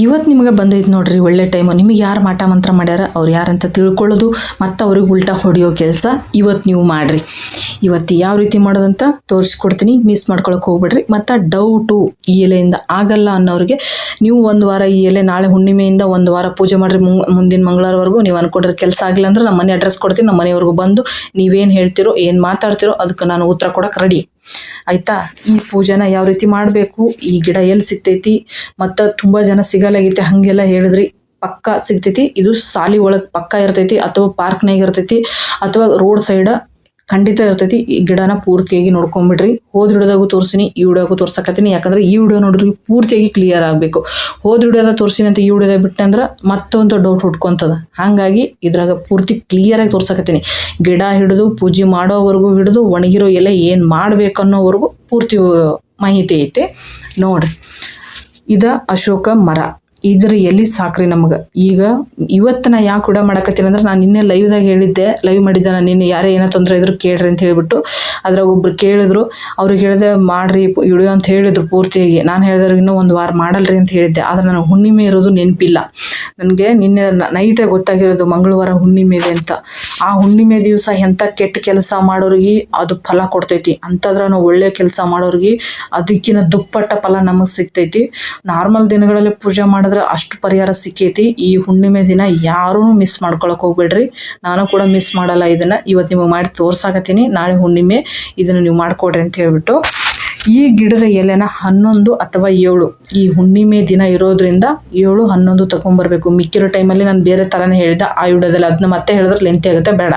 ಇವತ್ತು ನಿಮಗೆ ಬಂದೈತೆ ನೋಡ್ರಿ ಒಳ್ಳೆ ಟೈಮು. ನಿಮಗೆ ಯಾರು ಮಾಟ ಮಂತ್ರ ಮಾಡ್ಯಾರ ಅವ್ರು ಯಾರಂತ ತಿಳ್ಕೊಳ್ಳೋದು ಮತ್ತು ಅವ್ರಿಗೆ ಉಲ್ಟಾ ಹೊಡೆಯೋ ಕೆಲಸ ಇವತ್ತು ನೀವು ಮಾಡಿರಿ. ಇವತ್ತು ಯಾವ ರೀತಿ ಮಾಡೋದಂತ ತೋರಿಸ್ಕೊಡ್ತೀನಿ, ಮಿಸ್ ಮಾಡ್ಕೊಳಕ್ಕೆ ಹೋಗ್ಬಿಡ್ರಿ. ಮತ್ತು ಡೌಟು ಈ ಎಲೆಯಿಂದ ಆಗಲ್ಲ ಅನ್ನೋರಿಗೆ ನೀವು ಒಂದು ವಾರ ಈ ಎಲೆ ನಾಳೆ ಹುಣ್ಣಿಮೆಯಿಂದ ಒಂದು ವಾರ ಪೂಜೆ ಮಾಡಿರಿ. ಮುಂದಿನ ಮಂಗಳವಾರವರೆಗೂ ನೀವು ಅನ್ಕೊಂಡ್ರೆ ಕೆಲಸ ಆಗಿಲ್ಲ ಅಂದ್ರೆ ನಮ್ಮ ಮನೆ ಅಡ್ರೆಸ್ ಕೊಡ್ತೀನಿ, ನಮ್ಮ ಮನೆಯವ್ರಿಗೂ ಬಂದು ನೀವೇನು ಹೇಳ್ತಿರೋ ಏನು ಮಾತಾಡ್ತಿರೋ ಅದಕ್ಕೆ ನಾನು ಉತ್ತರ ಕೊಡೋಕೆ ರೆಡಿ ಆಯಿತಾ. ಈ ಪೂಜೆನ ಯಾವ ರೀತಿ ಮಾಡಬೇಕು, ಈ ಗಿಡ ಎಲ್ಲಿ ಸಿಗ್ತೈತಿ, ಮತ್ತು ತುಂಬ ಜನ ಸಿಗಲಾಗೈತೆ ಹಾಗೆಲ್ಲ ಹೇಳಿದ್ರಿ. ಪಕ್ಕ ಸಿಗ್ತೈತಿ, ಇದು ಸಾಲಿ ಒಳಗೆ ಪಕ್ಕ ಇರ್ತೈತಿ, ಅಥವಾ ಪಾರ್ಕ್ನಾಗ ಇರ್ತೈತಿ, ಅಥವಾ ರೋಡ್ ಸೈಡ್ ಖಂಡಿತ ಇರ್ತೈತಿ. ಈ ಗಿಡನ ಪೂರ್ತಿಯಾಗಿ ನೋಡ್ಕೊಂಬಿಡ್ರಿ. ಹೋದ ವಿಡಿಯೋದಾಗೂ ತೋರಿಸ್ತೀನಿ, ಈ ವಿಡಿಯೋಗೂ ತೋರ್ಸಕತ್ತೀನಿ. ಯಾಕಂದ್ರೆ ಈ ವಿಡಿಯೋ ನೋಡ್ರಿ ಪೂರ್ತಿಯಾಗಿ ಕ್ಲಿಯರ್ ಆಗಬೇಕು. ಹೋದ ವಿಡಿಯೋದಾಗ ತೋರಿಸಿನಿ ಅಂತ ಈ ವಿಡಿಯೋದಾಗ ಬಿಟ್ಟೆ ಅಂದ್ರೆ ಮತ್ತೊಂದು ಡೌಟ್ ಹುಟ್ಕೊಂತದ. ಹಾಗಾಗಿ ಇದ್ರಾಗ ಪೂರ್ತಿ ಕ್ಲಿಯರಾಗಿ ತೋರ್ಸಕತ್ತೀನಿ. ಗಿಡ ಹಿಡಿದು ಪೂಜೆ ಮಾಡೋವರೆಗೂ ಹಿಡಿದು ಒಣಗಿರೋ ಎಲೆ ಏನು ಮಾಡ್ಬೇಕು ಅನ್ನೋವರೆಗೂ ಪೂರ್ತಿ ಮಾಹಿತಿ ಐತೆ ನೋಡ್ರಿ. ಇದು ಅಶೋಕ ಮರ, ಇದ್ರ ಎಲ್ಲಿ ಸಾಕ್ರಿ ನಮಗೆ. ಈಗ ಇವತ್ತು ನಾ ಯಾಕೆ ಕೂಡ ಮಾಡಕತ್ತೀನಿ ಅಂದ್ರೆ, ನಾನು ನಿನ್ನೆ ಲೈವ್ದಾಗ ಹೇಳಿದ್ದೆ, ಲೈವ್ ಮಾಡಿದ್ದೆ ನಾನು ನಿನ್ನೆ. ಯಾರೇ ಏನೋ ತೊಂದರೆ ಇದ್ರು ಕೇಳ್ರಿ ಅಂತ ಹೇಳಿಬಿಟ್ಟು ಅದ್ರಾಗ ಒಬ್ರು ಕೇಳಿದ್ರು. ಅವ್ರಿಗೆ ಹೇಳಿದೆ ಮಾಡ್ರಿ ವಿಡಿಯೋ ಅಂತ ಹೇಳಿದ್ರು ಪೂರ್ತಿಯಾಗಿ. ನಾನು ಹೇಳಿದ್ರೆ ಇನ್ನೂ ಒಂದು ವಾರ ಮಾಡಲ್ರಿ ಅಂತ ಹೇಳಿದ್ದೆ. ಆದರೆ ನನಗೆ ಹುಣ್ಣಿಮೆ ಇರೋದು ನೆನಪಿಲ್ಲ. ನನಗೆ ನಿನ್ನೆ ನೈಟೇ ಗೊತ್ತಾಗಿರೋದು ಮಂಗಳವಾರ ಹುಣ್ಣಿಮೆ ಇದೆ ಅಂತ. ಆ ಹುಣ್ಣಿಮೆ ದಿವಸ ಎಂಥ ಕೆಟ್ಟ ಕೆಲಸ ಮಾಡೋರಿಗೆ ಅದು ಫಲ ಕೊಡ್ತೈತಿ. ಅಂಥದ್ರ ನಾವು ಒಳ್ಳೆ ಕೆಲಸ ಮಾಡೋರಿಗೆ ಅದಕ್ಕಿಂತ ದುಪ್ಪಟ್ಟ ಫಲ ನಮಗೆ ಸಿಗ್ತೈತಿ. ನಾರ್ಮಲ್ ದಿನಗಳಲ್ಲಿ ಪೂಜೆ ಮಾಡಿದ್ರೆ ಅಷ್ಟು ಪರಿಹಾರ ಸಿಕ್ಕೈತಿ. ಈ ಹುಣ್ಣಿಮೆ ದಿನ ಯಾರೂ ಮಿಸ್ ಮಾಡ್ಕೊಳಕ್ಕೆ ಹೋಗ್ಬೇಡ್ರಿ. ನಾನು ಕೂಡ ಮಿಸ್ ಮಾಡಲ್ಲ. ಇದನ್ನು ಇವತ್ತು ನಿಮಗೆ ಮಾಡಿ ತೋರ್ಸಾಕತ್ತೀನಿ. ನಾಳೆ ಹುಣ್ಣಿಮೆ, ಇದನ್ನು ನೀವು ಮಾಡಿಕೊಡ್ರಿ ಅಂತ ಹೇಳ್ಬಿಟ್ಟು ಈ ಗಿಡದ ಎಲೆನ 11 ಅಥವಾ 7 ಈ ಹುಣ್ಣಿಮೆ ದಿನ ಇರೋದ್ರಿಂದ 7, 11 ತಗೊಂಬರ್ಬೇಕು. ಮಿಕ್ಕಿರೋ ಟೈಮಲ್ಲಿ ನಾನು ಬೇರೆ ಥರನೇ ಹೇಳಿದ್ದೆ ಆ ವಿಡಿಯೋದಲ್ಲಿ, ಅದನ್ನ ಮತ್ತೆ ಹೇಳಿದ್ರೆ ಲೆಂತಿ ಆಗುತ್ತೆ, ಬೇಡ.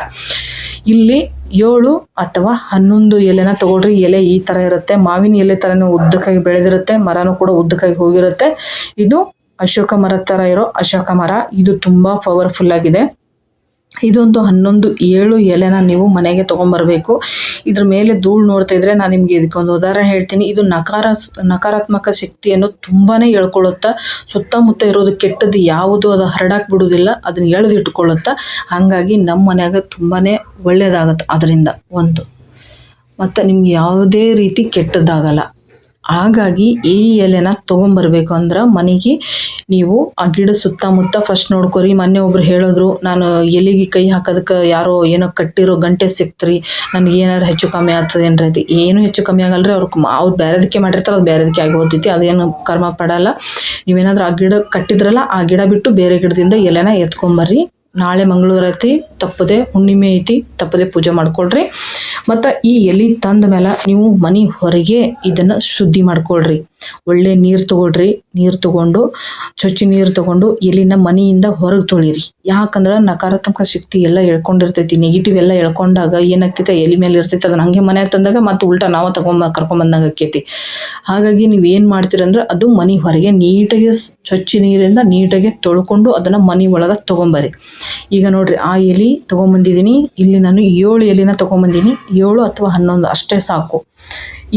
ಇಲ್ಲಿ 7 ಅಥವಾ 11 ಎಲೆನ ತಗೊಳ್ರಿ. ಎಲೆ ಈ ಥರ ಇರುತ್ತೆ, ಮಾವಿನ ಎಲೆ ಥರನೂ ಉದ್ದಕ್ಕಾಗಿ ಬೆಳೆದಿರುತ್ತೆ, ಮರನೂ ಕೂಡ ಉದ್ದಕ್ಕಾಗಿ ಹೋಗಿರುತ್ತೆ. ಇದು ಅಶೋಕ ಮರ ಥರ ಇರೋ ಅಶೋಕ ಮರ. ಇದು ತುಂಬ ಪವರ್ಫುಲ್ ಆಗಿದೆ. ಇದೊಂದು 11, 7 ಎಲೆನ ನೀವು ಮನೆಗೆ ತೊಗೊಂಬರ್ಬೇಕು. ಇದ್ರ ಮೇಲೆ ಧೂಳು ನೋಡ್ತಾ ಇದ್ರೆ ನಾನು ನಿಮಗೆ ಇದಕ್ಕೊಂದು ಉದಾಹರಣೆ ಹೇಳ್ತೀನಿ. ಇದು ನಕಾರಾತ್ಮಕ ಶಕ್ತಿಯನ್ನು ತುಂಬಾ ಎಳ್ಕೊಳ್ಳುತ್ತಾ. ಸುತ್ತಮುತ್ತ ಇರೋದು ಕೆಟ್ಟದ್ದು ಯಾವುದು ಅದು ಹರಡಾಕ್ ಬಿಡೋದಿಲ್ಲ, ಅದನ್ನ ಎಳೆದಿಟ್ಕೊಳ್ಳುತ್ತಾ. ಹಾಗಾಗಿ ನಮ್ಮ ಮನ್ಯಾಗ ತುಂಬಾ ಒಳ್ಳೆಯದಾಗತ್ತೆ ಅದರಿಂದ ಒಂದು. ಮತ್ತು ನಿಮ್ಗೆ ಯಾವುದೇ ರೀತಿ ಕೆಟ್ಟದ್ದಾಗಲ್ಲ. ಹಾಗಾಗಿ ಈ ಎಲೆನ ತೊಗೊಂಬರ್ಬೇಕು ಅಂದ್ರೆ ಮನೆಗೆ ನೀವು ಆ ಗಿಡ ಸುತ್ತಮುತ್ತ ಫಸ್ಟ್ ನೋಡ್ಕೊರಿ. ಮೊನ್ನೆ ಒಬ್ರು ಹೇಳಿದ್ರು, ನಾನು ಎಲೆಗೆ ಕೈ ಹಾಕೋದಕ್ಕೆ ಯಾರೋ ಏನೋ ಕಟ್ಟಿರೋ ಗಂಟೆ ಸಿಕ್ತ್ರಿ, ನನಗೆ ಏನಾರು ಹೆಚ್ಚು ಕಮ್ಮಿ ಆಗ್ತದೆ ಏನ್ರಿ ಅದು. ಏನು ಹೆಚ್ಚು ಕಮ್ಮಿ ಆಗಲ್ರಿ. ಅವ್ರು ಬೇರೆದಕ್ಕೆ ಮಾಡಿರ್ತಾರೆ, ಅದು ಬೇರೆದಕ್ಕೆ ಆಗಿ ಹೋಗ್ತೈತಿ. ಅದೇನು ಕರ್ಮ ಪಡಲ್ಲ. ನೀವೇನಾದ್ರೂ ಆ ಗಿಡ ಕಟ್ಟಿದ್ರಲ್ಲ, ಆ ಗಿಡ ಬಿಟ್ಟು ಬೇರೆ ಗಿಡದಿಂದ ಎಲೆನ ಎತ್ಕೊಂಬರ್ರಿ. ನಾಳೆ ಮಂಗಳವಾರ ಐತಿ, ತಪ್ಪದೆ ಹುಣ್ಣಿಮೆ ಐತಿ, ತಪ್ಪದೆ ಪೂಜೆ ಮಾಡ್ಕೊಳ್ರಿ. ಮತ್ತು ಈ ಎಲೆ ತಂದ ಮೇಲೆ ನೀವು ಮನೆ ಹೊರಗೆ ಇದನ್ನು ಶುದ್ಧಿ ಮಾಡ್ಕೊಳ್ರಿ. ಒಳ್ಳೆ ನೀರು ತೊಗೊಳ್ರಿ. ನೀರು ತೊಗೊಂಡು ಚೊಚ್ಚಿ ನೀರು ತೊಗೊಂಡು ಎಲಿನ ಮನೆಯಿಂದ ಹೊರಗೆ ತೊಳಿರಿ. ಯಾಕಂದ್ರೆ ನಕಾರಾತ್ಮಕ ಶಕ್ತಿ ಎಲ್ಲ ಎಳ್ಕೊಂಡಿರ್ತೈತಿ, ನೆಗೆಟಿವ್ ಎಲ್ಲ ಎಳ್ಕೊಂಡಾಗ ಏನಾಗ್ತೈತೆ, ಎಲೆ ಮೇಲೆ ಇರ್ತೈತೆ, ಅದನ್ನ ಹಂಗೆ ಮನೆ ತಂದಾಗ ಮತ್ತು ಉಲ್ಟಾ ನಾವು ಕರ್ಕೊಂಬಂದಾಗ ಆಕೈತಿ. ಹಾಗಾಗಿ ನೀವೇನು ಮಾಡ್ತೀರಂದ್ರೆ ಅದು ಮನೆ ಹೊರಗೆ ನೀಟಾಗಿ ಚೊಚ್ಚಿ ನೀರಿಂದ ನೀಟಾಗಿ ತೊಳ್ಕೊಂಡು ಅದನ್ನು ಮನೆ ಒಳಗೆ ತೊಗೊಂಬರ್ರಿ. ಈಗ ನೋಡ್ರಿ, ಆ ಎಲೆ ತೊಗೊಂಬಂದಿದ್ದೀನಿ. ಇಲ್ಲಿ ನಾನು 7 ಎಲೆನ ತೊಗೊಂಬಂದೀನಿ. 7 ಅಥವಾ 11 ಅಷ್ಟೇ ಸಾಕು.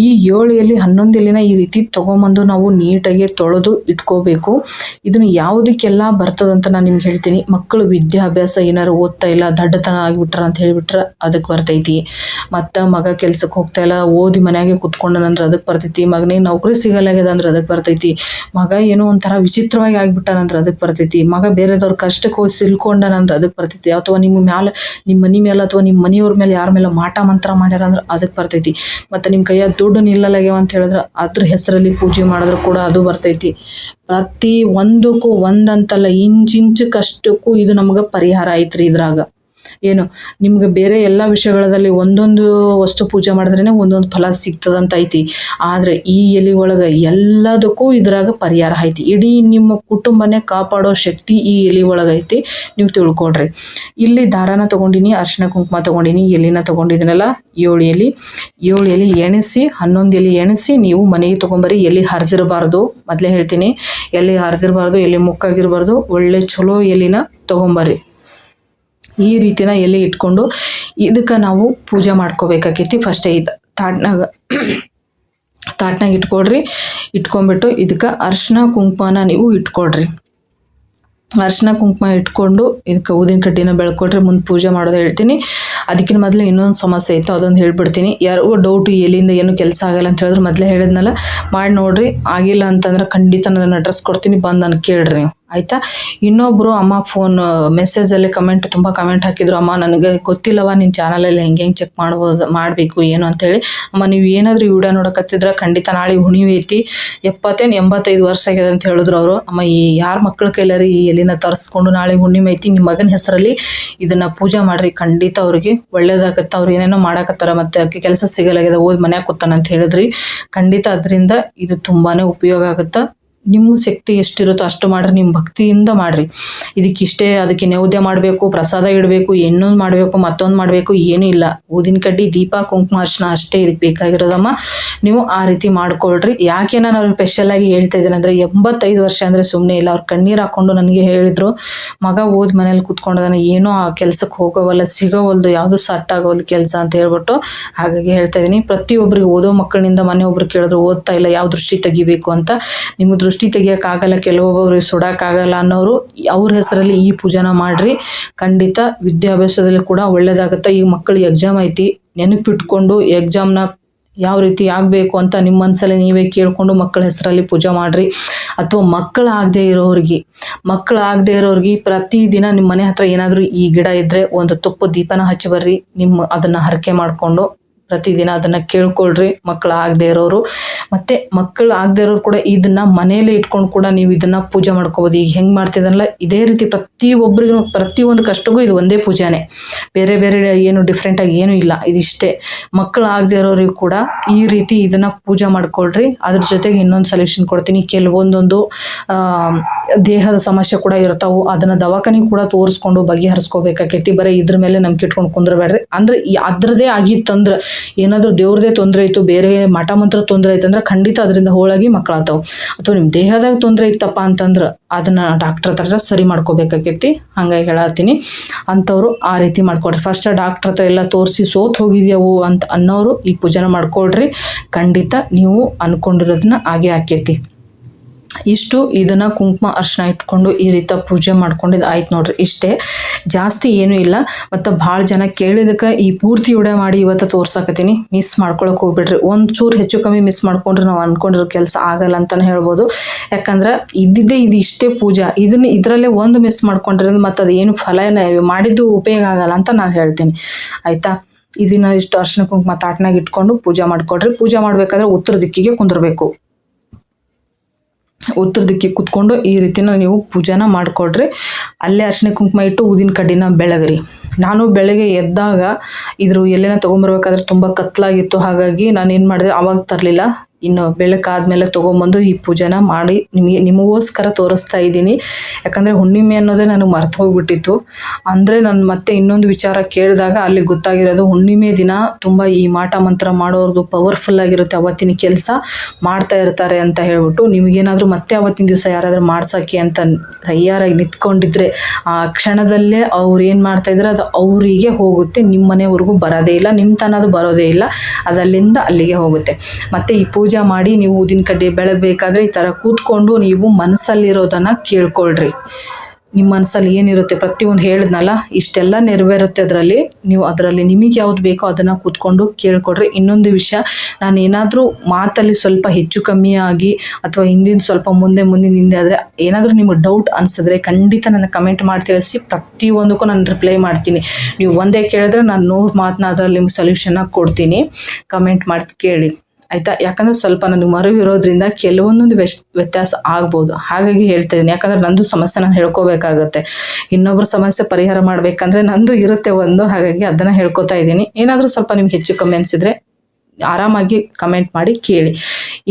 ಈ 7 ಎಲೆ 11 ಎಲೆನ ಈ ರೀತಿ ತೊಗೊಂಬಂದು ನಾವು ನೀಟಾಗಿ ತೊಳೆದು ಇಟ್ಕೋಬೇಕು. ಇದನ್ನು ಯಾವುದಕ್ಕೆಲ್ಲ ಬರ್ತದಂತ ನಾನು ನಿಮ್ಗೆ ಹೇಳ್ತೀನಿ. ಮಕ್ಕಳು ವಿದ್ಯಾಭ್ಯಾಸ ಏನಾರು ಓದ್ತಾ ಇಲ್ಲ, ದಡ್ಡತನ ಆಗಿಬಿಟ್ರ ಅಂತ ಹೇಳಿಬಿಟ್ರೆ ಅದಕ್ಕೆ ಬರ್ತೈತಿ. ಮತ್ತು ಮಗ ಕೆಲ್ಸಕ್ಕೆ ಹೋಗ್ತಾ ಇಲ್ಲ, ಓದಿ ಮನೆಯಾಗೆ ಕುತ್ಕೊಂಡನಂದ್ರೆ ಅದಕ್ಕೆ ಬರ್ತೈತಿ. ಮಗನಿಗೆ ನೌಕರಿ ಸಿಗಲಾಗ್ಯದ ಅಂದ್ರೆ ಅದಕ್ಕೆ ಬರ್ತೈತಿ. ಮಗ ಏನೋ ಒಂಥರ ವಿಚಿತ್ರವಾಗಿ ಆಗಿಬಿಟ್ಟಾನಂದ್ರೆ ಅದಕ್ಕೆ ಬರ್ತೈತಿ. ಮಗ ಬೇರೆದವ್ರ ಕಷ್ಟಕ್ಕೆ ಹೋಗಿ ಸಿಲ್ಕೊಂಡನಂದ್ರೆ ಅದಕ್ಕೆ ಬರ್ತೈತಿ. ಅಥವಾ ನಿಮ್ಮ ಮನೆ ಮೇಲೆ ಅಥವಾ ನಿಮ್ಮ ಮನೆಯವ್ರ ಮೇಲೆ ಯಾರ ಮೇಲೆ ಮಾಟ ಮಂತ್ರ ಮಾಡ್ಯಾರ ಅಂದ್ರೆ ಅದಕ್ಕೆ ಬರ್ತೈತಿ. ಮತ್ತು ನಿಮ್ಮ ಕೈಯಾಗ ದುಡ್ಡು ನಿಲ್ಲಲಾಗ್ಯಾವ ಅಂತ ಹೇಳಿದ್ರೆ ಅದ್ರ ಹೆಸರಲ್ಲಿ ಪೂಜೆ ಮಾಡಿದ್ರು ಕೂಡ ಅದು ಬರ್ತೈತಿ. ಪ್ರತಿ ಒಂದಕ್ಕೂ ಒಂದಂತಲ್ಲ, ಇಂಚಿಂಚಕ್ಕಷ್ಟಕ್ಕೂ ಇದು ನಮಗೆ ಪರಿಹಾರ ಐತ್ರಿ. ಇದ್ರಾಗ ಏನು ನಿಮ್ಗೆ ಬೇರೆ ಎಲ್ಲ ವಿಷಯಗಳಲ್ಲಿ ಒಂದೊಂದು ವಸ್ತು ಪೂಜೆ ಮಾಡಿದ್ರೇ ಒಂದೊಂದು ಫಲ ಸಿಗ್ತದಂತ ಐತಿ. ಆದರೆ ಈ ಎಲೆ ಒಳಗೆ ಎಲ್ಲದಕ್ಕೂ ಇದ್ರಾಗ ಪರಿಹಾರ ಐತಿ. ಇಡೀ ನಿಮ್ಮ ಕುಟುಂಬನೇ ಕಾಪಾಡೋ ಶಕ್ತಿ ಈ ಎಲೆ ಒಳಗೈತಿ, ನೀವು ತಿಳ್ಕೊಳ್ರಿ. ಇಲ್ಲಿ ದಾರಾನ ತೊಗೊಂಡಿನಿ, ಅರಿಶಿನ ಕುಂಕುಮ ತೊಗೊಂಡಿನಿ, ಎಲೆನ ತೊಗೊಂಡಿದ್ದೀನಲ್ಲ 7 ಎಲೆ ಎಣಿಸಿ 11 ಎಲೆ ಎಣಿಸಿ ನೀವು ಮನೆಗೆ ತೊಗೊಂಬರಿ. ಎಲೆ ಹರಿದಿರಬಾರ್ದು, ಮೊದಲೇ ಹೇಳ್ತೀನಿ. ಎಲೆ ಹರಿದಿರಬಾರ್ದು, ಎಲೆ ಮುಕ್ಕಾಗಿರಬಾರ್ದು. ಒಳ್ಳೆ ಚಲೋ ಎಲೆನ ತೊಗೊಂಬರ್ರಿ. ಈ ರೀತಿನ ಎಲೆ ಇಟ್ಕೊಂಡು ಇದಕ್ಕೆ ನಾವು ಪೂಜೆ ಮಾಡ್ಕೋಬೇಕಾಕೈತಿ. ಫಸ್ಟೇ ಇದು ತಾಟ್ನಾಗ ಇಟ್ಕೊಳ್ರಿ. ಇಟ್ಕೊಂಡ್ಬಿಟ್ಟು ಇದಕ್ಕೆ ಅರಿಶಿನ ಕುಂಕುಮನ ನೀವು ಇಟ್ಕೊಳ್ರಿ. ಅರಿಶಿನ ಕುಂಕುಮ ಇಟ್ಕೊಂಡು ಇದಕ್ಕೆ ಊದಿನ ಕಡ್ಡಿನ ಬೆಳ್ಕೊಳ್ರಿ. ಮುಂದೆ ಪೂಜೆ ಮಾಡೋದು ಹೇಳ್ತೀನಿ. ಅದಕ್ಕಿಂತ ಮೊದಲು ಇನ್ನೊಂದು ಸಮಸ್ಯೆ ಇತ್ತು, ಅದೊಂದು ಹೇಳ್ಬಿಡ್ತೀನಿ. ಯಾರಿಗೂ ಡೌಟು ಎಲ್ಲಿಂದ ಏನು ಕೆಲಸ ಆಗಲ್ಲ ಅಂತ ಹೇಳಿದ್ರು ಮೊದಲೇ ಹೇಳಿದ್ನಲ್ಲ, ಮಾಡಿ ನೋಡ್ರಿ. ಆಗಿಲ್ಲ ಅಂತಂದ್ರೆ ಖಂಡಿತ ನನ್ನ ಅಡ್ರೆಸ್ ಕೊಡ್ತೀನಿ, ಬಂದು ನನಗೆ ಕೇಳ್ರಿ ನೀವು, ಆಯಿತಾ. ಇನ್ನೊಬ್ಬರು ಅಮ್ಮ ಫೋನ್ ಮೆಸೇಜಲ್ಲಿ ತುಂಬ ಕಮೆಂಟ್ ಹಾಕಿದ್ರು, ಅಮ್ಮ ನನಗೆ ಗೊತ್ತಿಲ್ಲವ ನಿನ್ನ ಚಾನಲಲ್ಲಿ ಹೆಂಗೆ ಚೆಕ್ ಮಾಡಬೇಕು ಏನು ಅಂತೇಳಿ. ಅಮ್ಮ ನೀವು ಏನಾದರೂ ವಿಡಿಯೋ ನೋಡಕತ್ತಿದ್ರೆ ಖಂಡಿತ ನಾಳೆ ಹುಣಿವೆ ಐತಿ, 85 ವರ್ಷ ಆಗ್ಯದ ಅಂತ ಹೇಳಿದ್ರು ಅವರು. ಅಮ್ಮ ಈ ಯಾರ ಮಕ್ಳ ಕೈಲಾರಿ ಈ ಎಲ್ಲಿನ ತರಿಸ್ಕೊಂಡು ನಾಳೆ ಹುಣ್ಣಿಮೆ ಐತಿ, ನಿಮ್ಮ ಮಗನ ಹೆಸರಲ್ಲಿ ಇದನ್ನು ಪೂಜೆ ಮಾಡಿರಿ, ಖಂಡಿತ ಅವ್ರಿಗೆ ಒಳ್ಳೇದಾಗತ್ತೆ. ಅವ್ರು ಏನೇನೋ ಮಾಡಕತ್ತಾರ, ಮತ್ತು ಕೆಲಸ ಸಿಗಲಾಗ್ಯದ, ಓದಿ ಮನ್ಯಾಗ ಕೂತಾನ ಅಂತ ಹೇಳಿದ್ರಿ. ಖಂಡಿತ ಅದರಿಂದ ಇದು ತುಂಬಾ ಉಪಯೋಗ ಆಗುತ್ತೆ. ನಿಮ್ಮ ಶಕ್ತಿ ಎಷ್ಟಿರುತ್ತೋ ಅಷ್ಟು ಮಾಡಿರಿ, ನಿಮ್ಮ ಭಕ್ತಿಯಿಂದ ಮಾಡಿರಿ. ಇದಕ್ಕಿಷ್ಟೇ ಅದಕ್ಕೆ ನೈವೇದ್ಯ ಮಾಡಬೇಕು, ಪ್ರಸಾದ ಇಡಬೇಕು, ಇನ್ನೊಂದು ಮಾಡಬೇಕು, ಮತ್ತೊಂದು ಮಾಡಬೇಕು, ಏನೂ ಇಲ್ಲ. ಊದಿನ ಕಡ್ಡಿ, ದೀಪ, ಕುಂಕುಮ, ಅರ್ಶಿನ ಅಷ್ಟೇ ಇದಕ್ಕೆ ಬೇಕಾಗಿರೋದಮ್ಮ. ನೀವು ಆ ರೀತಿ ಮಾಡ್ಕೊಳ್ರಿ. ಯಾಕೆ ನಾನು ಅವ್ರಿಗೆ ಸ್ಪೆಷಲಾಗಿ ಹೇಳ್ತಾ ಇದ್ದೀನಿ ಅಂದರೆ 85 ವರ್ಷ ಅಂದರೆ ಸುಮ್ಮನೆ ಇಲ್ಲ. ಅವ್ರು ಕಣ್ಣೀರು ಹಾಕ್ಕೊಂಡು ನನಗೆ ಹೇಳಿದರು, ಮಗ ಓದಿ ಮನೇಲಿ ಕೂತ್ಕೊಂಡದಾನೆ, ಏನೋ ಆ ಕೆಲಸಕ್ಕೆ ಹೋಗೋವಲ್ಲ, ಸಿಗೋವಲ್ದು, ಯಾವುದೂ ಸಟ್ ಆಗೋವಲ್ದು ಕೆಲಸ ಅಂತ ಹೇಳ್ಬಿಟ್ಟು. ಹಾಗಾಗಿ ಹೇಳ್ತಾ ಇದ್ದೀನಿ, ಪ್ರತಿಯೊಬ್ಬರಿಗೆ ಓದೋ ಮಕ್ಕಳಿಂದ ಮನೆಯೊಬ್ರು ಕೇಳಿದ್ರು ಓದ್ತಾ ಇಲ್ಲ, ಯಾವ ದೃಷ್ಟಿ ತೆಗಿಬೇಕು ಅಂತ. ನಿಮ್ಮ ದೃಷ್ಟಿ ತೆಗಿಯೋಕ್ಕಾಗಲ್ಲ, ಕೆಲವೊಬ್ಬರಿಗೆ ಸುಡೋಕ್ಕಾಗಲ್ಲ ಅನ್ನೋರು ಅವ್ರ ಹೆಸರಲ್ಲಿ ಈ ಪೂಜೆನ ಮಾಡಿರಿ. ಖಂಡಿತ ವಿದ್ಯಾಭ್ಯಾಸದಲ್ಲಿ ಕೂಡ ಒಳ್ಳೇದಾಗುತ್ತೆ. ಈಗ ಮಕ್ಕಳಿಗೆ ಎಕ್ಸಾಮ್ ಐತಿ, ನೆನಪಿಟ್ಕೊಂಡು ಎಕ್ಸಾಮ್ನ ಯಾವ ರೀತಿ ಆಗಬೇಕು ಅಂತ ನಿಮ್ಮ ಮನಸ್ಸಲ್ಲಿ ನೀವೇ ಕೇಳಿಕೊಂಡು ಮಕ್ಕಳ ಹೆಸರಲ್ಲಿ ಪೂಜೆ ಮಾಡಿರಿ. ಅಥವಾ ಮಕ್ಕಳಾಗದೇ ಇರೋರಿಗೆ ಪ್ರತಿದಿನ ನಿಮ್ಮ ಮನೆ ಹತ್ರ ಏನಾದರೂ ಈ ಗಿಡ ಇದ್ದರೆ ಒಂದು ತುಪ್ಪ ದೀಪನ ಹಚ್ಚಿ ಬರ್ರಿ. ಅದನ್ನು ಹರಕೆ ಮಾಡಿಕೊಂಡು ಪ್ರತಿದಿನ ಅದನ್ನು ಕೇಳ್ಕೊಳ್ರಿ. ಮಕ್ಕಳಾಗದೇ ಇರೋರು ಮತ್ತು ಮಕ್ಕಳು ಆಗದೇ ಇರೋರು ಕೂಡ ಇದನ್ನು ಮನೆಯಲ್ಲೇ ಇಟ್ಕೊಂಡು ಕೂಡ ನೀವು ಇದನ್ನು ಪೂಜೆ ಮಾಡ್ಕೋಬೋದು. ಈಗ ಹೆಂಗೆ ಮಾಡ್ತಿದ್ದಲ್ಲ ಇದೇ ರೀತಿ ಪ್ರತಿಯೊಬ್ಬರಿಗೂ ಪ್ರತಿಯೊಂದು ಕಷ್ಟಕ್ಕೂ ಇದು ಒಂದೇ ಪೂಜೆನೇ, ಬೇರೆ ಬೇರೆ ಏನು ಡಿಫ್ರೆಂಟಾಗಿ ಏನೂ ಇಲ್ಲ, ಇದಿಷ್ಟೇ. ಮಕ್ಕಳು ಆಗದೇ ಇರೋರಿಗೂ ಕೂಡ ಈ ರೀತಿ ಇದನ್ನು ಪೂಜೆ ಮಾಡ್ಕೊಳ್ರಿ. ಅದ್ರ ಜೊತೆಗೆ ಇನ್ನೊಂದು ಸೊಲ್ಯೂಷನ್ ಕೊಡ್ತೀನಿ. ಕೆಲವೊಂದೊಂದು ದೇಹದ ಸಮಸ್ಯೆ ಕೂಡ ಇರ್ತಾವೆ, ಅದನ್ನು ದವಾಖಾನೆಗೆ ಕೂಡ ತೋರಿಸ್ಕೊಂಡು ಬಗೆಹರಿಸ್ಕೋಬೇಕಾಕೈತಿ. ಬರೀ ಇದ್ರ ಮೇಲೆ ನಂಬಿಕೆ ಇಟ್ಕೊಂಡು ಕುಂದ್ರಬೇಡ್ರಿ. ಅಂದರೆ ಅದರದೇ ಆಗಿತ್ತಂದ್ರೆ, ಏನಾದರೂ ದೇವ್ರದೇ ತೊಂದರೆ ಇತ್ತು, ಬೇರೆ ಮಠ ಮಂತ್ರ ತೊಂದರೆ ಐತಂದ್ರೆ ಖಂಡಿತ ಅದರಿಂದ ಹೋಳಾಗಿ ಮಕ್ಕಳಾಗ್ತಾವೆ. ಅಥವಾ ನಿಮ್ಮ ದೇಹದಾಗ ತೊಂದರೆ ಇತ್ತಪ್ಪ ಅಂತಂದ್ರೆ ಅದನ್ನು ಡಾಕ್ಟ್ರ್ ಹತ್ರ ಸರಿ ಮಾಡ್ಕೋಬೇಕಾಕೈತಿ. ಹಾಗಾಗಿ ಹೇಳತ್ತೀನಿ, ಅಂಥವ್ರು ಆ ರೀತಿ ಮಾಡ್ಕೊಡ್ರಿ. ಫಸ್ಟ್ ಡಾಕ್ಟ್ರ್ ಹತ್ರ ಎಲ್ಲ ತೋರಿಸಿ ಸೋತ್ ಹೋಗಿದ್ಯಾವು ಅಂತ ಅನ್ನೋರು ಈ ಪೂಜೆನ ಮಾಡ್ಕೊಳ್ರಿ. ಖಂಡಿತ ನೀವು ಅಂದ್ಕೊಂಡಿರೋದನ್ನ ಆಗೇ ಆಕೈತಿ. ಇಷ್ಟು ಇದನ್ನು ಕುಂಕುಮ ಅರ್ಶಿನ ಇಟ್ಕೊಂಡು ಈ ರೀತಿ ಪೂಜೆ ಮಾಡ್ಕೊಂಡಿದ್ದು ಆಯ್ತು ನೋಡ್ರಿ. ಇಷ್ಟೇ, ಜಾಸ್ತಿ ಏನೂ ಇಲ್ಲ. ಮತ್ತು ಭಾಳ ಜನ ಕೇಳಿದಕ್ಕೆ ಈ ಪೂರ್ತಿ ವಿಡಿಯೋ ಮಾಡಿ ಇವತ್ತು ತೋರ್ಸಕತ್ತೀನಿ. ಮಿಸ್ ಮಾಡ್ಕೊಳಕ್ಕೆ ಹೋಗ್ಬಿಡ್ರಿ. ಒಂದು ಚೂರು ಹೆಚ್ಚು ಕಮ್ಮಿ ಮಿಸ್ ಮಾಡ್ಕೊಂಡ್ರೆ ನಾವು ಅಂದ್ಕೊಂಡಿರೋ ಕೆಲಸ ಆಗಲ್ಲ ಅಂತಲೇ ಹೇಳ್ಬೋದು. ಯಾಕಂದ್ರೆ ಇದು ಇಷ್ಟೇ ಪೂಜೆ, ಇದರಲ್ಲೇ ಒಂದು ಮಿಸ್ ಮಾಡ್ಕೊಂಡಿರೋದು ಮತ್ತು ಅದು ಏನು ಫಲನೇ ಮಾಡಿದ್ದು ಉಪಯೋಗ ಆಗಲ್ಲ ಅಂತ ನಾನು ಹೇಳ್ತೀನಿ, ಆಯಿತಾ. ಇದನ್ನು ಇಷ್ಟು ಅರ್ಶಿನ ಕುಂಕುಮ ತಾಟ್ನಾಗ ಇಟ್ಕೊಂಡು ಪೂಜೆ ಮಾಡ್ಕೊಡ್ರಿ. ಪೂಜೆ ಮಾಡಬೇಕಾದ್ರೆ ಉತ್ತರ ದಿಕ್ಕಿಗೆ ಕುಂದಿರ್ಬೇಕು. ಉತ್ತರ ದಿಕ್ಕಿಗೆ ಕೂತ್ಕೊಂಡು ಈ ರೀತಿನ ನೀವು ಪೂಜೆನ ಮಾಡಿಕೊಡ್ರಿ. ಅಲ್ಲೇ ಅರ್ಶಿನ ಕುಂಕುಮ ಇಟ್ಟು ಊದಿನ ಕಡ್ಡಿನ ಬೆಳಗ್ರಿ. ನಾನು ಬೆಳಗ್ಗೆ ಎದ್ದಾಗ ಎಲ್ಲೇನ ತೊಗೊಂಬರ್ಬೇಕಾದ್ರೆ ತುಂಬ ಕತ್ಲಾಗಿತ್ತು, ಹಾಗಾಗಿ ನಾನು ಏನು ಮಾಡಿದೆ ಅವಾಗ ತರಲಿಲ್ಲ. ಇನ್ನು ಬೆಳಕಾದ್ಮೇಲೆ ತೊಗೊಂಬಂದು ಈ ಪೂಜೆನ ಮಾಡಿ ನಿಮಗೋಸ್ಕರ ತೋರಿಸ್ತಾ ಇದ್ದೀನಿ. ಯಾಕಂದರೆ ಹುಣ್ಣಿಮೆ ಅನ್ನೋದೇ ನನಗೆ ಮರ್ತು ಹೋಗ್ಬಿಟ್ಟಿತ್ತು. ಅಂದರೆ ನಾನು ಮತ್ತೆ ಇನ್ನೊಂದು ವಿಚಾರ ಕೇಳಿದಾಗ ಅಲ್ಲಿ ಗೊತ್ತಾಗಿರೋದು, ಹುಣ್ಣಿಮೆ ದಿನ ತುಂಬ ಈ ಮಾಟ ಮಂತ್ರ ಮಾಡೋರ್ದು ಪವರ್ಫುಲ್ ಆಗಿರುತ್ತೆ, ಅವತ್ತಿನ ಕೆಲಸ ಮಾಡ್ತಾ ಇರ್ತಾರೆ ಅಂತ ಹೇಳ್ಬಿಟ್ಟು. ನಿಮಗೇನಾದರೂ ಮತ್ತೆ ಅವತ್ತಿನ ದಿವಸ ಯಾರಾದರೂ ಮಾಡ್ಸೋಕ್ಕೆ ಅಂತ ತಯಾರಾಗಿ ನಿಂತ್ಕೊಂಡಿದ್ರೆ ಆ ಕ್ಷಣದಲ್ಲೇ ಅವ್ರು ಏನು ಮಾಡ್ತಾಯಿದ್ರೆ ಅದು ಅವರಿಗೆ ಹೋಗುತ್ತೆ, ನಿಮ್ಮ ಮನೆಯವ್ರಿಗೂ ಬರೋದೇ ಇಲ್ಲ, ನಿಮ್ಮ ತನದು ಬರೋದೇ ಇಲ್ಲ, ಅದು ಅಲ್ಲಿಂದ ಅಲ್ಲಿಗೆ ಹೋಗುತ್ತೆ. ಮತ್ತು ಈ ಪೂಜೆ ಮಾಡಿ ನೀವು ಊದಿನ ಕಡ್ಡಿ ಬೆಳಗಬೇಕಾದ್ರೆ ಈ ಥರ ಕೂತ್ಕೊಂಡು ನೀವು ಮನಸ್ಸಲ್ಲಿರೋದನ್ನು ಕೇಳ್ಕೊಳ್ರಿ. ನಿಮ್ಮ ಮನಸ್ಸಲ್ಲಿ ಏನಿರುತ್ತೆ ಪ್ರತಿಯೊಂದು ಹೇಳಿದ್ನಲ್ಲ, ಇಷ್ಟೆಲ್ಲ ನೆರವೇರುತ್ತೆ ಅದರಲ್ಲಿ ನಿಮಗೆ ಯಾವ್ದು ಬೇಕೋ ಅದನ್ನು ಕೂತ್ಕೊಂಡು ಕೇಳ್ಕೊಡ್ರಿ. ಇನ್ನೊಂದು ವಿಷಯ, ನಾನು ಏನಾದರೂ ಮಾತಲ್ಲಿ ಸ್ವಲ್ಪ ಹೆಚ್ಚು ಕಮ್ಮಿ ಆಗಿ ಅಥವಾ ಹಿಂದಿನ ಸ್ವಲ್ಪ ಮುಂದೆ ಆದರೆ ಏನಾದರೂ ನಿಮಗೆ ಡೌಟ್ ಅನಿಸಿದ್ರೆ ಖಂಡಿತ ನನಗೆ ಕಮೆಂಟ್ ಮಾಡಿ ತಿಳಿಸಿ. ಪ್ರತಿಯೊಂದಕ್ಕೂ ನಾನು ರಿಪ್ಲೈ ಮಾಡ್ತೀನಿ. ನೀವು ಒಂದೇ ಕೇಳಿದ್ರೆ ನಾನು 100 ಮಾತನ್ನ ಅದರಲ್ಲಿ ನಿಮ್ಗೆ ಸೊಲ್ಯೂಷನ್ನ ಕೊಡ್ತೀನಿ. ಕಮೆಂಟ್ ಮಾಡಿ ಕೇಳಿ, ಆಯಿತಾ. ಯಾಕಂದರೆ ಸ್ವಲ್ಪ ನನಗೆ ಮರುವಿರೋದ್ರಿಂದ ಕೆಲವೊಂದೊಂದು ವ್ಯತ್ಯಾಸ ಆಗ್ಬೋದು, ಹಾಗಾಗಿ ಹೇಳ್ತಾ ಇದ್ದೀನಿ. ಯಾಕಂದರೆ ನಂದು ಸಮಸ್ಯೆ ನಾನು ಹೇಳ್ಕೋಬೇಕಾಗತ್ತೆ, ಇನ್ನೊಬ್ಬರ ಸಮಸ್ಯೆ ಪರಿಹಾರ ಮಾಡಬೇಕಂದ್ರೆ ನಂದು ಇರುತ್ತೆ ಒಂದು, ಹಾಗಾಗಿ ಅದನ್ನು ಹೇಳ್ಕೊತಾ ಇದ್ದೀನಿ. ಏನಾದರೂ ಸ್ವಲ್ಪ ನಿಮ್ಗೆ ಹೆಚ್ಚು ಕಮ್ಮಿ ಅನಿಸಿದ್ರೆ ಆರಾಮಾಗಿ ಕಮೆಂಟ್ ಮಾಡಿ ಕೇಳಿ.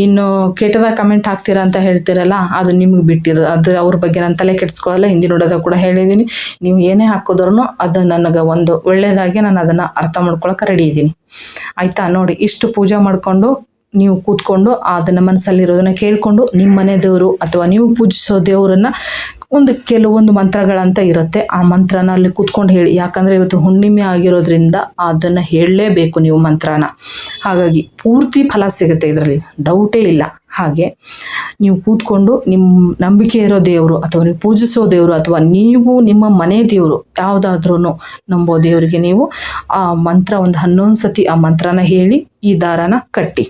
ಇನ್ನು ಕೆಟ್ಟದಾಗ ಕಮೆಂಟ್ ಹಾಕ್ತೀರಾ ಅಂತ ಹೇಳ್ತೀರಲ್ಲ, ಅದು ನಿಮಗೆ ಬಿಟ್ಟಿರೋದು, ಅದು ಅವ್ರ ಬಗ್ಗೆ ನಾನು ತಲೆ ಕೆಡಿಸ್ಕೊಳ್ಳಲ್ಲ. ಹಿಂದಿನ ನೋಡೋದಾಗ ಕೂಡ ಹೇಳಿದ್ದೀನಿ, ನೀವು ಏನೇ ಹಾಕೋದ್ರೂ ಅದು ನನಗೆ ಒಂದು ಒಳ್ಳೆಯದಾಗಿ ನಾನು ಅದನ್ನು ಅರ್ಥ ಮಾಡ್ಕೊಳಕ್ಕೆ ರೆಡಿ ಇದ್ದೀನಿ, ಆಯಿತಾ. ನೋಡಿ, ಇಷ್ಟು ಪೂಜೆ ಮಾಡಿಕೊಂಡು ನೀವು ಕೂತ್ಕೊಂಡು ಅದನ್ನು ಮನಸ್ಸಲ್ಲಿರೋದನ್ನು ಕೇಳಿಕೊಂಡು ನಿಮ್ಮ ಮನೆ ದೇವರು ಅಥವಾ ನೀವು ಪೂಜಿಸೋ ದೇವರನ್ನು ಕೆಲವೊಂದು ಮಂತ್ರಗಳಂತ ಇರುತ್ತೆ, ಆ ಮಂತ್ರನ ಅಲ್ಲಿ ಕೂತ್ಕೊಂಡು ಹೇಳಿ. ಯಾಕಂದರೆ ಇವತ್ತು ಹುಣ್ಣಿಮೆ ಆಗಿರೋದ್ರಿಂದ ಅದನ್ನು ಹೇಳಲೇಬೇಕು ನೀವು ಮಂತ್ರನ. ಹಾಗಾಗಿ ಪೂರ್ತಿ ಫಲ ಸಿಗುತ್ತೆ, ಇದರಲ್ಲಿ ಡೌಟೇ ಇಲ್ಲ. ಹಾಗೆ ನೀವು ಕೂತ್ಕೊಂಡು ನಿಮ್ಮ ನಂಬಿಕೆ ಇರೋ ದೇವರು ಅಥವಾ ನೀವು ಪೂಜಿಸೋ ದೇವರು ಅಥವಾ ನೀವು ನಿಮ್ಮ ಮನೆ ದೇವರು ಯಾವುದಾದ್ರೂ ನಂಬೋ ದೇವರಿಗೆ ನೀವು ಆ ಮಂತ್ರ ಒಂದು 11 ಸತಿ ಆ ಮಂತ್ರನ ಹೇಳಿ ಈ ದಾರನ ಕಟ್ಟಿ.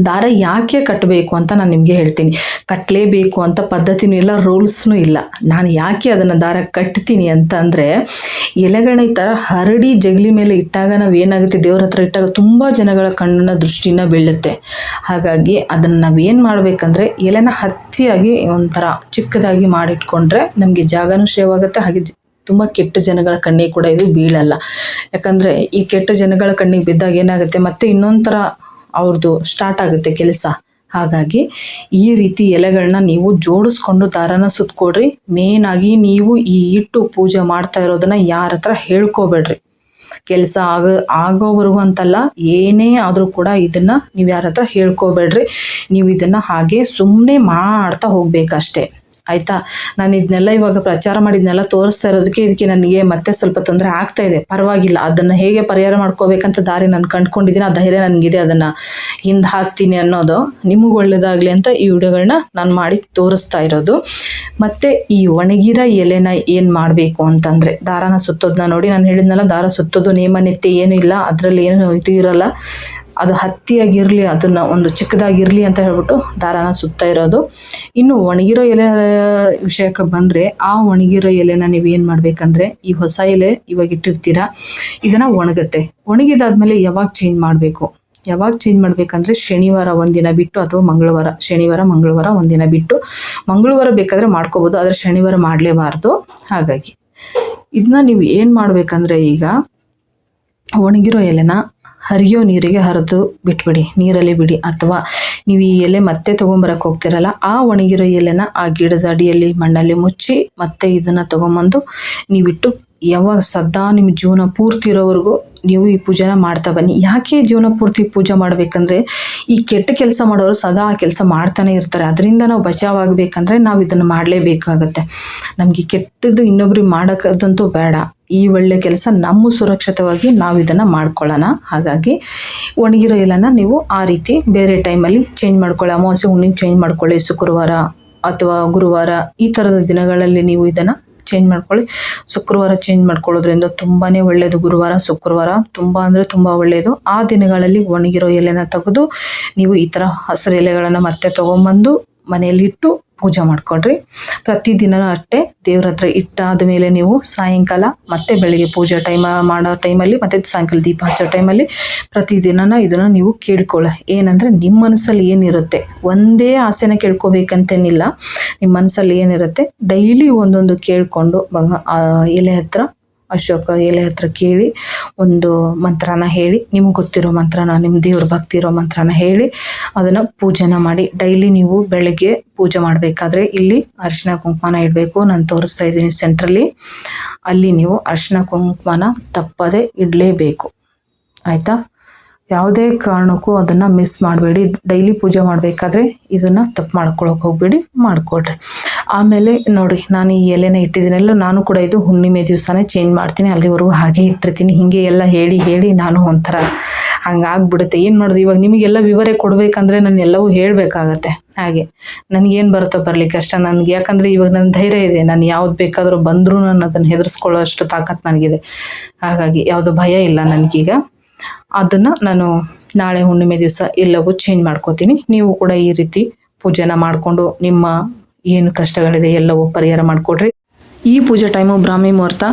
ದಾರ ಯಾಕೆ ಕಟ್ಟಬೇಕು ಅಂತ ನಾನು ನಿಮಗೆ ಹೇಳ್ತೀನಿ. ಕಟ್ಟಲೇಬೇಕು ಅಂತ ಪದ್ಧತಿನೂ ಇಲ್ಲ, ರೂಲ್ಸ್ನೂ ಇಲ್ಲ. ನಾನು ಯಾಕೆ ಅದನ್ನು ದಾರ ಕಟ್ತೀನಿ ಅಂತ ಅಂದರೆ, ಎಲೆಗಳನ್ನ ಈ ಥರ ಹರಡಿ ಜಗಲಿ ಮೇಲೆ ಇಟ್ಟಾಗ ನಾವೇನಾಗುತ್ತೆ, ದೇವ್ರ ಹತ್ರ ಇಟ್ಟಾಗ ತುಂಬ ಜನಗಳ ಕಣ್ಣಿನ ದೃಷ್ಟಿನ ಬೀಳುತ್ತೆ. ಹಾಗಾಗಿ ಅದನ್ನು ನಾವೇನು ಮಾಡಬೇಕಂದ್ರೆ, ಎಲೆನ ಹತ್ತಿಯಾಗಿ ಒಂಥರ ಚಿಕ್ಕದಾಗಿ ಮಾಡಿಟ್ಕೊಂಡ್ರೆ ನಮಗೆ ಜಾಗನೂ ಸೇವ್ ಆಗುತ್ತೆ. ಹಾಗೆ ತುಂಬ ಕೆಟ್ಟ ಜನಗಳ ಕಣ್ಣಿಗೆ ಕೂಡ ಇದು ಬೀಳಲ್ಲ. ಯಾಕಂದರೆ ಈ ಕೆಟ್ಟ ಜನಗಳ ಕಣ್ಣಿಗೆ ಬಿದ್ದಾಗ ಏನಾಗುತ್ತೆ, ಮತ್ತೆ ಇನ್ನೊಂಥರ ಅವ್ರದ್ದು ಸ್ಟಾರ್ಟ್ ಆಗುತ್ತೆ ಕೆಲಸ. ಹಾಗಾಗಿ ಈ ರೀತಿ ಎಲೆಗಳನ್ನ ನೀವು ಜೋಡಿಸ್ಕೊಂಡು ದಾರನ ಸುತ್ಕೊಡ್ರಿ. ಮೇನಾಗಿ ನೀವು ಈ ಇಟ್ಟು ಪೂಜೆ ಮಾಡ್ತಾ ಇರೋದನ್ನ ಯಾರ ಹತ್ರ ಹೇಳ್ಕೊಬೇಡ್ರಿ. ಕೆಲಸ ಆಗೋವರೆಗೂ ಅಂತಲ್ಲ, ಏನೇ ಆದರೂ ಕೂಡ ಇದನ್ನು ನೀವು ಯಾರ ಹತ್ರ ಹೇಳ್ಕೊಬೇಡ್ರಿ. ನೀವು ಇದನ್ನು ಹಾಗೆ ಸುಮ್ಮನೆ ಮಾಡ್ತಾ ಹೋಗ್ಬೇಕಷ್ಟೇ, ಆಯಿತಾ. ನಾನು ಇದನ್ನೆಲ್ಲ ಇವಾಗ ಪ್ರಚಾರ ಮಾಡಿದ್ನೆಲ್ಲ ತೋರಿಸ್ತಾ ಇರೋದಕ್ಕೆ ಇದಕ್ಕೆ ನನಗೆ ಮತ್ತೆ ಸ್ವಲ್ಪ ತೊಂದರೆ ಆಗ್ತಾ ಇದೆ. ಪರವಾಗಿಲ್ಲ, ಅದನ್ನು ಹೇಗೆ ಪರಿಹಾರ ಮಾಡ್ಕೋಬೇಕಂತ ದಾರಿ ನಾನು ಕಂಡುಕೊಂಡಿದ್ದೀನಿ. ಆ ಧೈರ್ಯ ನನಗಿದೆ, ಅದನ್ನು ಹಿಂದೆ ಹಾಕ್ತೀನಿ ಅನ್ನೋದು. ನಿಮಗೆ ಒಳ್ಳೆಯದಾಗಲಿ ಅಂತ ಈ ವಿಡಿಯೋಗಳನ್ನ ನಾನು ಮಾಡಿ ತೋರಿಸ್ತಾ ಇರೋದು. ಮತ್ತು ಈ ಒಣಗಿರೋ ಎಲೆನ ಏನು ಮಾಡಬೇಕು ಅಂತಂದರೆ, ದಾರಾನ ಸುತ್ತೋದನ್ನ ನೋಡಿ, ನಾನು ಹೇಳಿದ್ನಲ್ಲ ದಾರ ಸುತ್ತೋದು ನೇಮನಿತ್ಯ ಏನೂ ಇಲ್ಲ, ಅದರಲ್ಲಿ ಏನು ಇದು ಇರೋಲ್ಲ. ಅದು ಹತ್ತಿಯಾಗಿರಲಿ, ಅದನ್ನು ಒಂದು ಚಿಕ್ಕದಾಗಿರಲಿ ಅಂತ ಹೇಳ್ಬಿಟ್ಟು ದಾರಾನ ಸುತ್ತಾ ಇರೋದು. ಇನ್ನು ಒಣಗಿರೋ ಎಲೆ ವಿಷಯಕ್ಕೆ ಬಂದರೆ, ಆ ಒಣಗಿರೋ ಎಲೆನ ನೀವೇನು ಮಾಡಬೇಕಂದ್ರೆ, ಈ ಹೊಸ ಎಲೆ ಇವಾಗ ಇಟ್ಟಿರ್ತೀರಾ, ಇದನ್ನು ಒಣಗುತ್ತೆ. ಒಣಗಿದಾದ್ಮೇಲೆ ಯಾವಾಗ ಚೇಂಜ್ ಮಾಡಬೇಕು ಶನಿವಾರ ಒಂದಿನ ಬಿಟ್ಟು ಅಥವಾ ಮಂಗಳವಾರ, ಶನಿವಾರ ಮಂಗಳವಾರ ಒಂದಿನ ಬಿಟ್ಟು. ಮಂಗಳವಾರ ಬೇಕಾದರೆ ಮಾಡ್ಕೋಬೋದು, ಆದರೆ ಶನಿವಾರ ಮಾಡಲೇಬಾರ್ದು. ಹಾಗಾಗಿ ಇದನ್ನ ನೀವು ಏನು ಮಾಡಬೇಕಂದ್ರೆ, ಈಗ ಒಣಗಿರೋ ಎಲೆನ ಹರಿಯೋ ನೀರಿಗೆ ಹರಿದು ಬಿಟ್ಬಿಡಿ, ನೀರಲ್ಲಿ ಬಿಡಿ. ಅಥವಾ ನೀವು ಈ ಎಲೆ ಮತ್ತೆ ತೊಗೊಂಬರಕ್ಕೆ ಹೋಗ್ತಿರಲ್ಲ, ಆ ಒಣಗಿರೋ ಎಲೆನ ಆ ಗಿಡದ ಅಡಿಯಲ್ಲಿ ಮಣ್ಣಲ್ಲಿ ಮುಚ್ಚಿ ಮತ್ತೆ ಇದನ್ನು ತೊಗೊಂಬಂದು ನೀವಿಟ್ಟು ಯಾವಾಗ ಸದಾ ನಿಮ್ಮ ಜೀವನ ಪೂರ್ತಿ ಇರೋವರೆಗೂ ನೀವು ಈ ಪೂಜೆನ ಮಾಡ್ತಾ ಬನ್ನಿ. ಯಾಕೆ ಜೀವನ ಪೂರ್ತಿ ಪೂಜೆ ಮಾಡಬೇಕಂದ್ರೆ, ಈ ಕೆಟ್ಟ ಕೆಲಸ ಮಾಡೋರು ಸದಾ ಆ ಕೆಲಸ ಮಾಡ್ತಾನೆ ಇರ್ತಾರೆ. ಅದರಿಂದ ನಾವು ಬಚಾವಾಗಬೇಕಂದ್ರೆ ನಾವು ಇದನ್ನು ಮಾಡಲೇಬೇಕಾಗತ್ತೆ. ನಮಗೆ ಕೆಟ್ಟದ್ದು ಇನ್ನೊಬ್ರಿಗೆ ಮಾಡೋಕ್ಕಂತೂ ಬೇಡ. ಈ ಒಳ್ಳೆ ಕೆಲಸ ನಮ್ಮ ಸುರಕ್ಷಿತವಾಗಿ ನಾವು ಇದನ್ನು ಮಾಡ್ಕೊಳ್ಳೋಣ. ಹಾಗಾಗಿ ಒಣಗಿರೋ ಎಲೆನ ನೀವು ಆ ರೀತಿ ಬೇರೆ ಟೈಮಲ್ಲಿ ಚೇಂಜ್ ಮಾಡ್ಕೊಳ್ಳಿ. ಅಮಾವಾಸ್ಯೆ ಹುಣ್ಣಿಗೆ ಚೇಂಜ್ ಮಾಡ್ಕೊಳ್ಳಿ, ಶುಕ್ರವಾರ ಅಥವಾ ಗುರುವಾರ ಈ ಥರದ ದಿನಗಳಲ್ಲಿ ನೀವು ಇದನ್ನು ಚೇಂಜ್ ಮಾಡ್ಕೊಳ್ಳಿ. ಶುಕ್ರವಾರ ಚೇಂಜ್ ಮಾಡ್ಕೊಳ್ಳೋದ್ರಿಂದ ತುಂಬಾ ಒಳ್ಳೆಯದು. ಗುರುವಾರ ಶುಕ್ರವಾರ ತುಂಬ ಅಂದರೆ ತುಂಬ ಒಳ್ಳೆಯದು. ಆ ದಿನಗಳಲ್ಲಿ ಒಣಗಿರೋ ಎಲೆನ ತೆಗೆದು ನೀವು ಈ ಥರ ಹಸಿರು ಎಲೆಗಳನ್ನು ಮತ್ತೆ ತೊಗೊಂಬಂದು ಮನೆಯಲ್ಲಿಟ್ಟು ಪೂಜೆ ಮಾಡಿಕೊಡ್ರಿ. ಪ್ರತಿದಿನ ಅಷ್ಟೇ ದೇವ್ರ ಹತ್ರ ಇಟ್ಟಾದ ಮೇಲೆ ನೀವು ಸಾಯಂಕಾಲ ಮತ್ತು ಬೆಳಗ್ಗೆ ಪೂಜೆ ಮಾಡೋ ಟೈಮಲ್ಲಿ ಮತ್ತು ಸಾಯಂಕಾಲ ದೀಪ ಹಚ್ಚೋ ಟೈಮಲ್ಲಿ ಪ್ರತಿದಿನ ಇದನ್ನು ನೀವು ಕೇಳ್ಕೊಳ್ಳಿ. ಏನಂದರೆ ನಿಮ್ಮ ಮನಸ್ಸಲ್ಲಿ ಏನಿರುತ್ತೆ, ಒಂದೇ ಆಸೆನ ಕೇಳ್ಕೊಬೇಕಂತೇನಿಲ್ಲ. ನಿಮ್ಮ ಮನಸ್ಸಲ್ಲಿ ಏನಿರುತ್ತೆ ಡೈಲಿ ಒಂದೊಂದು ಕೇಳಿಕೊಂಡು ಎಲೆ ಹತ್ರ, ಅಶೋಕ ಎಲೆ ಹತ್ರ ಕೇಳಿ ಒಂದು ಮಂತ್ರನ ಹೇಳಿ, ನಿಮಗೆ ಗೊತ್ತಿರೋ ಮಂತ್ರನ, ನಿಮ್ಮ ದೇವ್ರ ಭಕ್ತಿ ಇರೋ ಮಂತ್ರನ ಹೇಳಿ ಅದನ್ನು ಪೂಜೆನ ಮಾಡಿ. ಡೈಲಿ ನೀವು ಬೆಳಗ್ಗೆ ಪೂಜೆ ಮಾಡಬೇಕಾದ್ರೆ ಇಲ್ಲಿ ಅರಿಶಿನ ಕುಂಕುಮನ ಇಡಬೇಕು. ನಾನು ತೋರಿಸ್ತಾ ಇದ್ದೀನಿ ಸೆಂಟ್ರಲ್ಲಿ, ಅಲ್ಲಿ ನೀವು ಅರಿಶಿನ ಕುಂಕುಮನ ತಪ್ಪದೆ ಇಡಲೇಬೇಕು, ಆಯಿತಾ. ಯಾವುದೇ ಕಾರಣಕ್ಕೂ ಅದನ್ನು ಮಿಸ್ ಮಾಡಬೇಡಿ. ಡೈಲಿ ಪೂಜೆ ಮಾಡಬೇಕಾದ್ರೆ ಇದನ್ನು ತಪ್ಪು ಮಾಡ್ಕೊಳಕ್ಕೆ ಹೋಗ್ಬೇಡಿ, ಮಾಡಿಕೊಡ್ರಿ. ಆಮೇಲೆ ನೋಡಿ, ನಾನು ಈ ಎಲೆನ ಇಟ್ಟಿದ್ದೀನಲ್ಲ, ನಾನು ಕೂಡ ಇದು ಹುಣ್ಣಿಮೆ ದಿವಸನೇ ಚೇಂಜ್ ಮಾಡ್ತೀನಿ. ಅಲ್ಲಿವರೆಗೂ ಹಾಗೆ ಇಟ್ಟಿರ್ತೀನಿ. ಹೀಗೆ ಎಲ್ಲ ಹೇಳಿ ನಾನು ಒಂಥರ ಹಂಗಾಗ್ಬಿಡುತ್ತೆ. ಏನು ಮಾಡೋದು, ಇವಾಗ ನಿಮಗೆಲ್ಲ ವಿವರ ಕೊಡಬೇಕಂದ್ರೆ ನಾನು ಎಲ್ಲವೂ ಹೇಳಬೇಕಾಗತ್ತೆ. ಹಾಗೆ ನನಗೇನು ಬರುತ್ತೋ ಬರಲಿಕ್ಕೆ ಕಷ್ಟ ನನಗೆ. ಯಾಕಂದರೆ ಇವಾಗ ನನ್ನ ಧೈರ್ಯ ಇದೆ, ನಾನು ಯಾವ್ದು ಬೇಕಾದರೂ ಬಂದರೂ ನಾನು ಅದನ್ನು ಹೆದರ್ಸ್ಕೊಳ್ಳೋ ಅಷ್ಟು ತಾಕತ್ತು ನನಗಿದೆ. ಹಾಗಾಗಿ ಯಾವುದೋ ಭಯ ಇಲ್ಲ ನನಗೀಗ. ಅದನ್ನು ನಾನು ನಾಳೆ ಹುಣ್ಣಿಮೆ ದಿವಸ ಎಲ್ಲವೂ ಚೇಂಜ್ ಮಾಡ್ಕೋತೀನಿ. ನೀವು ಕೂಡ ಈ ರೀತಿ ಪೂಜೆನ ಮಾಡಿಕೊಂಡು ನಿಮ್ಮ ಏನು ಕಷ್ಟಗಳಿದೆ ಎಲ್ಲವೂ ಪರಿಹಾರ ಮಾಡಿಕೊಡ್ರಿ. ಈ ಪೂಜೆ ಟೈಮು ಬ್ರಾಹ್ಮಿ ಮುಹೂರ್ತ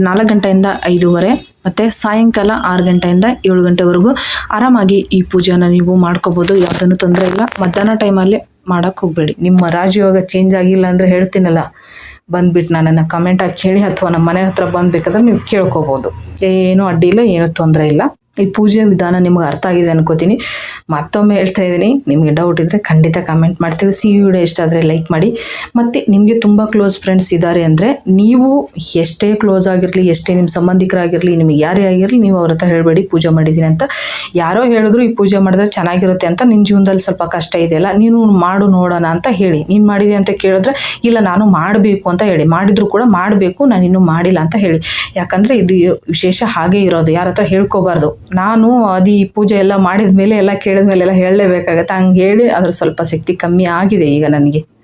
4 ಗಂಟೆಯಿಂದ 5:30 ಮತ್ತು ಸಾಯಂಕಾಲ 6 ಗಂಟೆಯಿಂದ 7 ಗಂಟೆವರೆಗೂ ಆರಾಮಾಗಿ ಈ ಪೂಜೆನ ನೀವು ಮಾಡ್ಕೋಬೋದು. ಯಾವುದನ್ನು ತೊಂದರೆ ಇಲ್ಲ. ಮಧ್ಯಾಹ್ನ ಟೈಮಲ್ಲಿ ಮಾಡೋಕ್ಕೆ ಹೋಗಬೇಡಿ. ನಿಮ್ಮ ರಾಜಯೋಗ ಚೇಂಜ್ ಆಗಿಲ್ಲ ಅಂದರೆ ಹೇಳ್ತೀನಲ್ಲ, ಬಂದುಬಿಟ್ಟು ನನ್ನನ್ನು ಕಮೆಂಟ್ ಹಾಕಿ ಹೇಳಿ, ಅಥವಾ ನಮ್ಮ ಮನೆ ಹತ್ರ ಬಂದುಬೇಕಾದ್ರೆ ನೀವು ಕೇಳ್ಕೊಬೋದು. ಏನೂ ಅಡ್ಡಿ ಇಲ್ಲ, ಏನೂ ತೊಂದರೆ ಇಲ್ಲ. ಈ ಪೂಜೆ ವಿಧಾನ ನಿಮ್ಗೆ ಅರ್ಥ ಆಗಿದೆ ಅನ್ಕೋತೀನಿ. ಮತ್ತೊಮ್ಮೆ ಹೇಳ್ತಾ ಇದ್ದೀನಿ, ನಿಮಗೆ ಡೌಟ್ ಇದ್ದರೆ ಖಂಡಿತ ಕಮೆಂಟ್ ಮಾಡಿ ತಿಳಿಸಿ. ಈ ವಿಡಿಯೋ ಇಷ್ಟ ಆದರೆ ಲೈಕ್ ಮಾಡಿ. ಮತ್ತು ನಿಮಗೆ ತುಂಬ ಕ್ಲೋಸ್ ಫ್ರೆಂಡ್ಸ್ ಇದ್ದಾರೆ ಅಂದರೆ, ನೀವು ಎಷ್ಟೇ ಕ್ಲೋಸ್ ಆಗಿರಲಿ, ಎಷ್ಟೇ ನಿಮ್ಮ ಸಂಬಂಧಿಕರಾಗಿರಲಿ, ನಿಮಗೆ ಯಾರೇ ಆಗಿರಲಿ, ನೀವು ಅವ್ರ ಹತ್ರ ಹೇಳಬೇಡಿ ಪೂಜೆ ಮಾಡಿದ್ದೀನಿ ಅಂತ. ಯಾರೋ ಹೇಳಿದ್ರು ಈ ಪೂಜೆ ಮಾಡಿದ್ರೆ ಚೆನ್ನಾಗಿರುತ್ತೆ ಅಂತ, ನಿನ್ನ ಜೀವನದಲ್ಲಿ ಸ್ವಲ್ಪ ಕಷ್ಟ ಇದೆಯಲ್ಲ, ನೀನು ಮಾಡು ನೋಡೋಣ ಅಂತ ಹೇಳಿ. ನೀನು ಮಾಡಿದೆ ಅಂತ ಕೇಳಿದ್ರೆ ಇಲ್ಲ ನಾನು ಮಾಡಬೇಕು ಅಂತ ಹೇಳಿ, ಮಾಡಿದ್ರು ಕೂಡ ಮಾಡಬೇಕು, ನಾನು ಇನ್ನೂ ಮಾಡಿಲ್ಲ ಅಂತ ಹೇಳಿ. ಯಾಕಂದರೆ ಇದು ವಿಶೇಷ ಹಾಗೆ ಇರೋದು, ಯಾರ ಹತ್ರ ಹೇಳ್ಕೊಬಾರ್ದು. ನಾನು ಅದು ಈ ಪೂಜೆ ಎಲ್ಲ ಮಾಡಿದ ಮೇಲೆ ಎಲ್ಲ ಕೇಳಿದ ಮೇಲೆ ಎಲ್ಲ ಹೇಳಲೇಬೇಕಾಗತ್ತೆ. ಹಂಗೆ ಹೇಳಿ ಅದ್ರ ಸ್ವಲ್ಪ ಶಕ್ತಿ ಕಮ್ಮಿ ಆಗಿದೆ ಈಗ ನನಗೆ.